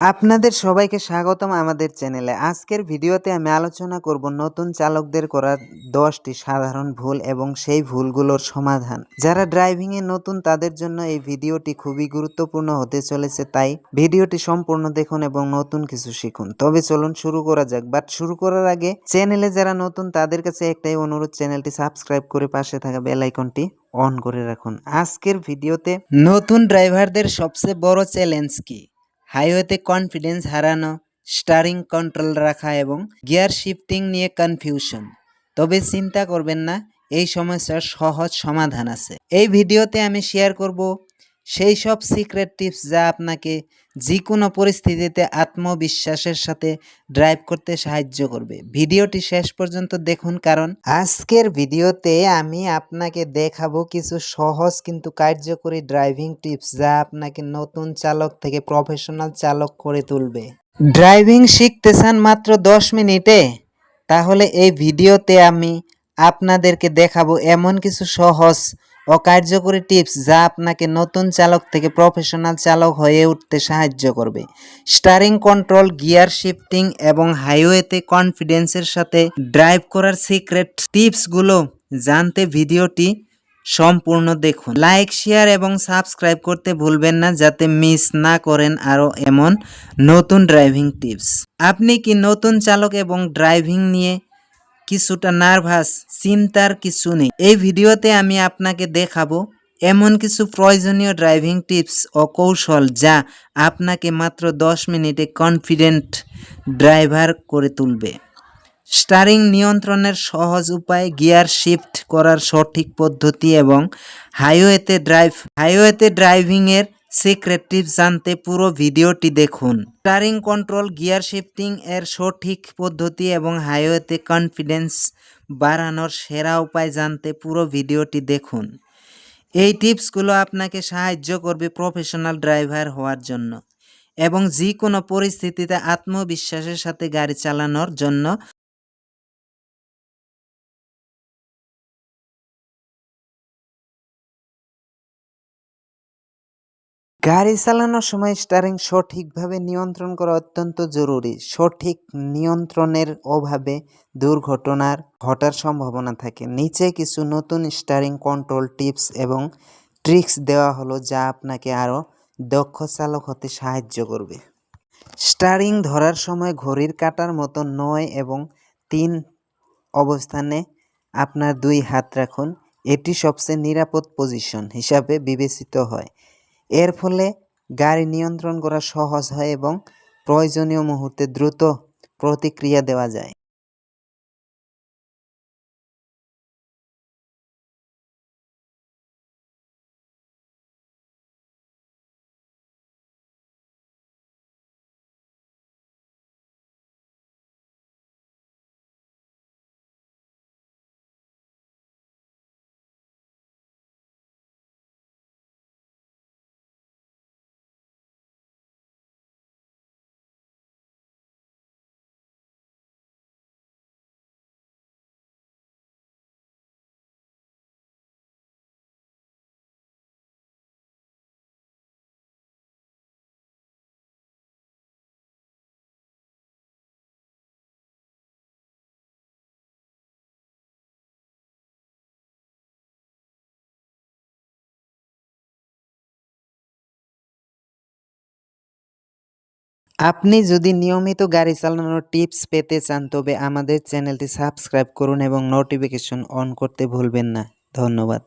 আপনাদের সবাইকে স্বাগতম আমাদের চ্যানেলে। আজকের ভিডিওতে আমি আলোচনা করব নতুন চালকদের করা 10টি সাধারণ ভুল এবং সেই ভুলগুলোর সমাধান। যারা ড্রাইভিংয়ে নতুন তাদের জন্য এই ভিডিওটি খুবই গুরুত্বপূর্ণ হতে চলেছে, তাই ভিডিওটি সম্পূর্ণ দেখুন এবং নতুন কিছু শিখুন। তবে চলুন শুরু করা যাক। বাট শুরু করার আগে চ্যানেলে যারা নতুন তাদের কাছে একটাই অনুরোধ, চ্যানেলটি সাবস্ক্রাইব করে পাশে থাকা বেল আইকনটি অন করে রাখুন। আজকের ভিডিওতে নতুন ড্রাইভারদের সবচেয়ে বড় চ্যালেঞ্জ কি, হাইওয়েতে কনফিডেন্স হারানো, স্টারিং কন্ট্রোল রাখা এবং গিয়ার শিফটিং নিয়ে কনফিউশন। তবে চিন্তা করবেন না, এই সমস্যার সহজ সমাধান আছে। এই ভিডিওতে আমি শেয়ার করব সেই সব সিক্রেট টিপস যা আপনাকে যে কোনো পরিস্থিতিতে আত্মবিশ্বাসের সাথে ড্রাইভ করতে সাহায্য করবে। ভিডিওটি শেষ পর্যন্ত দেখুন, কারণ আজকের ভিডিওতে আমি আপনাকে দেখাবো কিছু সহজ কিন্তু কার্যকরী ড্রাইভিং টিপস যা আপনাকে নতুন চালক থেকে প্রফেশনাল চালক করে তুলবে। ড্রাইভিং শিখতে চান মাত্র 10 মিনিটে? তাহলে এই ভিডিওতে আমি আপনাদেরকে দেখাবো এমন কিছু সহজ ও কার্যকরী টিপস যা আপনাকে নতুন চালক থেকে প্রফেশনাল চালক হয়ে উঠতে সাহায্য করবে। স্টারিং কন্ট্রোল, গিয়ার শিফটিং এবং হাইওয়েতে কনফিডেন্সের সাথে ড্রাইভ করার সিক্রেট টিপসগুলো জানতে ভিডিওটি সম্পূর্ণ দেখুন। লাইক, শেয়ার এবং সাবস্ক্রাইব করতে ভুলবেন না যাতে মিস না করেন আরও এমন নতুন ড্রাইভিং টিপস। আপনি কি নতুন চালক এবং ড্রাইভিং নিয়ে কিছুটা নার্ভাস? চিন্তার কিছু নেই। এই ভিডিওতে আমি আপনাকে দেখাবো এমন কিছু প্রয়োজনীয় ড্রাইভিং টিপস ও কৌশল যা আপনাকে মাত্র 10 মিনিটে কনফিডেন্ট ড্রাইভার করে তুলবে। স্টারিং নিয়ন্ত্রণের সহজ উপায়, গিয়ার শিফট করার সঠিক পদ্ধতি এবং হাইওয়েতে ড্রাইভিংয়ের সিক্রেট টিপস জানতে পুরো ভিডিওটি দেখুন। স্টারিং কন্ট্রোল, গিয়ার শিফটিং এর সঠিক পদ্ধতি এবং হাইওয়েতে কনফিডেন্স বাড়ানোর সেরা উপায় জানতে পুরো ভিডিওটি দেখুন। এই টিপসগুলো আপনাকে সাহায্য করবে প্রফেশনাল ড্রাইভার হওয়ার জন্য এবং যে কোনো পরিস্থিতিতে আত্মবিশ্বাসের সাথে গাড়ি চালানোর জন্য। গাড়ি চালানোর সময় স্টারিং সঠিকভাবে নিয়ন্ত্রণ করা অত্যন্ত জরুরি। সঠিক নিয়ন্ত্রণের অভাবে দুর্ঘটনার ঘটার সম্ভাবনা থাকে। নিচে কিছু নতুন স্টারিং কন্ট্রোল টিপস এবং ট্রিক্স দেওয়া হলো যা আপনাকে আরও দক্ষ চালক হতে সাহায্য করবে। স্টারিং ধরার সময় ঘড়ির কাঁটার মতো 9 এবং 3 অবস্থানে আপনার 2 হাত রাখুন। এটি সবচেয়ে নিরাপদ পজিশন হিসাবে বিবেচিত হয়। এর ফলে গাড়ি নিয়ন্ত্রণ করা সহজ হয় এবং প্রয়োজনীয় মুহূর্তে দ্রুত প্রতিক্রিয়া দেওয়া যায়। আপনি যদি নিয়মিত গাড়ি চালানোর টিপস পেতে চান তবে আমাদের চ্যানেলটি সাবস্ক্রাইব করুন এবং নোটিফিকেশন অন করতে ভুলবেন না। ধন্যবাদ।